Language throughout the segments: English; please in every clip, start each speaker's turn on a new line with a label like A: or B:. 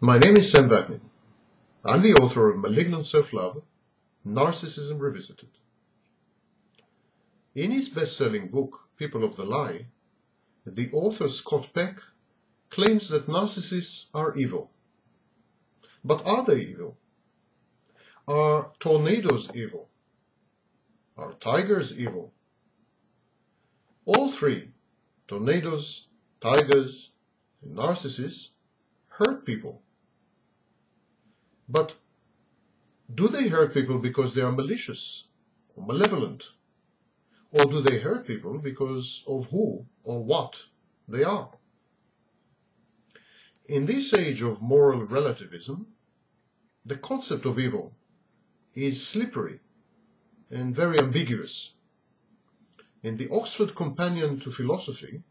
A: My name is Sam Wagner. I'm the author of Malignant Self-Love, Narcissism Revisited. In his best-selling book, People of the Lie, the author Scott Peck claims that narcissists are evil. But are they evil? Are tornadoes evil? Are tigers evil? All three, tornadoes, tigers, and narcissists, hurt people. But do they hurt people because they are malicious or malevolent? Or do they hurt people because of who or what they are? In this age of moral relativism, the concept of evil is slippery and very ambiguous. In the Oxford Companion to Philosophy,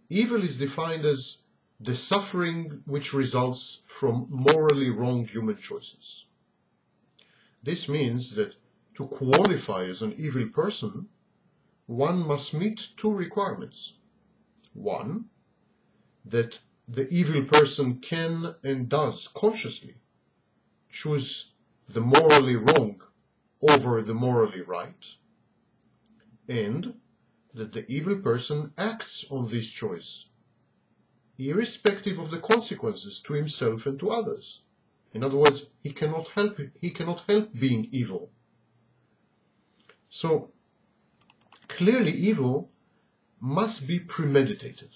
A: evil is defined as the suffering which results from morally wrong human choices. This means that to qualify as an evil person, one must meet two requirements. One, that the evil person can and does consciously choose the morally wrong over the morally right, and that the evil person acts on this choice, irrespective of the consequences to himself and to others. In other words, he cannot help being evil. So, clearly evil must be premeditated.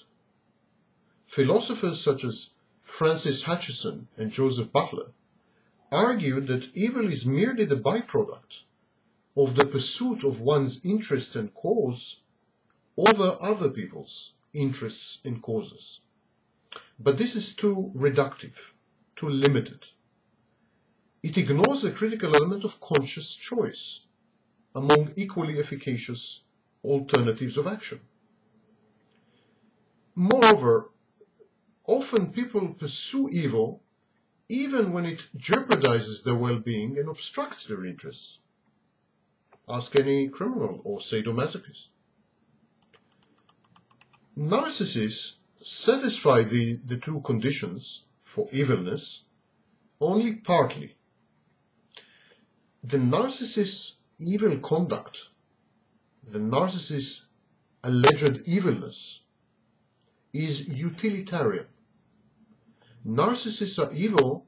A: Philosophers such as Francis Hutcheson and Joseph Butler argued that evil is merely the byproduct of the pursuit of one's interest and cause over other people's interests and causes. But this is too reductive, too limited. It ignores the critical element of conscious choice among equally efficacious alternatives of action. Moreover, often people pursue evil even when it jeopardizes their well-being and obstructs their interests. Ask any criminal or sadomasochist. Narcissists satisfy the two conditions for evilness only partly. The narcissist's evil conduct, the narcissist's alleged evilness, is utilitarian. Narcissists are evil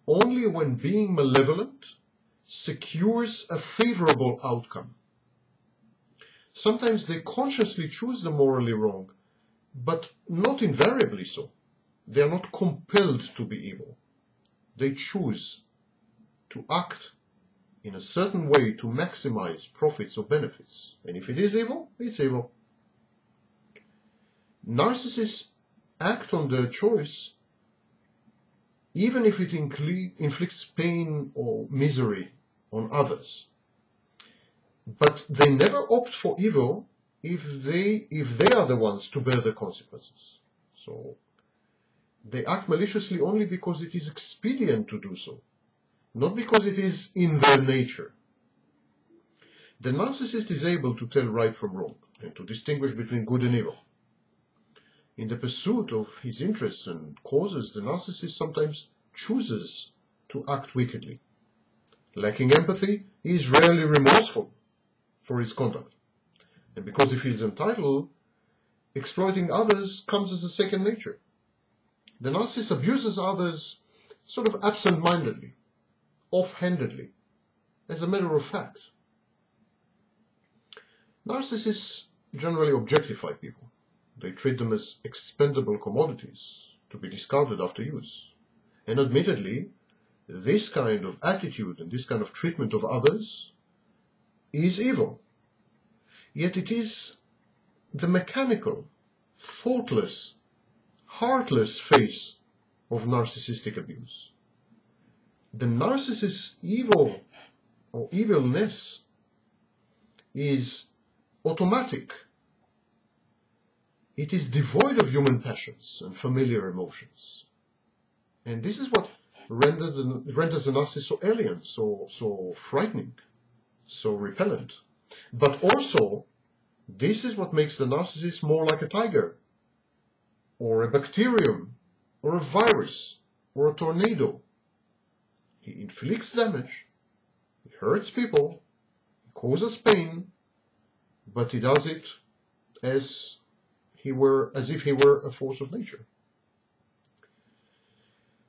A: only when being malevolent secures a favorable outcome. Sometimes they consciously choose the morally wrong, but not invariably so. They are not compelled to be evil. They choose to act in a certain way to maximize profits or benefits. And if it is evil, it's evil. Narcissists act on their choice even if it inflicts pain or misery on others. But they never opt for evil if they are the ones to bear the consequences. So they act maliciously only because it is expedient to do so, not because it is in their nature. The narcissist is able to tell right from wrong and to distinguish between good and evil. In the pursuit of his interests and causes, the narcissist sometimes chooses to act wickedly. Lacking empathy, he is rarely remorseful for his conduct. And because he feels entitled, exploiting others comes as a second nature. The narcissist abuses others sort of absent-mindedly, offhandedly, as a matter of fact. Narcissists generally objectify people. They treat them as expendable commodities to be discarded after use. And admittedly, this kind of attitude and this kind of treatment of others is evil. Yet it is the mechanical, thoughtless, heartless face of narcissistic abuse. The narcissist's evil or evilness is automatic. It is devoid of human passions and familiar emotions. And this is what renders the narcissist so alien, so frightening, so repellent. But also, this is what makes the narcissist more like a tiger, or a bacterium, or a virus, or a tornado. He inflicts damage, he hurts people, he causes pain, but he does it as if he were a force of nature.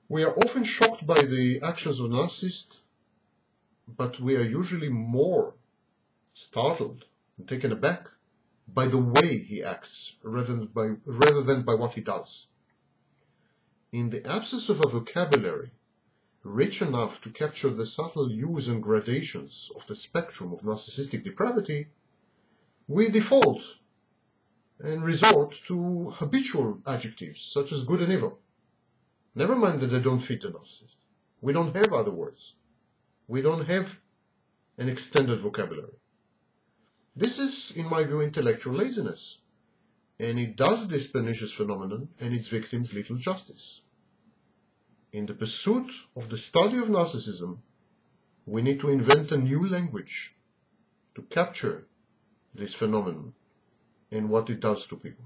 A: We are often shocked by the actions of a narcissist, but we are usually more startled and taken aback by the way he acts rather than by what he does. In the absence of a vocabulary rich enough to capture the subtle hues and gradations of the spectrum of narcissistic depravity, we default and resort to habitual adjectives such as good and evil. Never mind that they don't fit the narcissist. We don't have other words. We don't have an extended vocabulary. This is, in my view, intellectual laziness, and it does this pernicious phenomenon and its victims little justice. In the pursuit of the study of narcissism, we need to invent a new language to capture this phenomenon and what it does to people.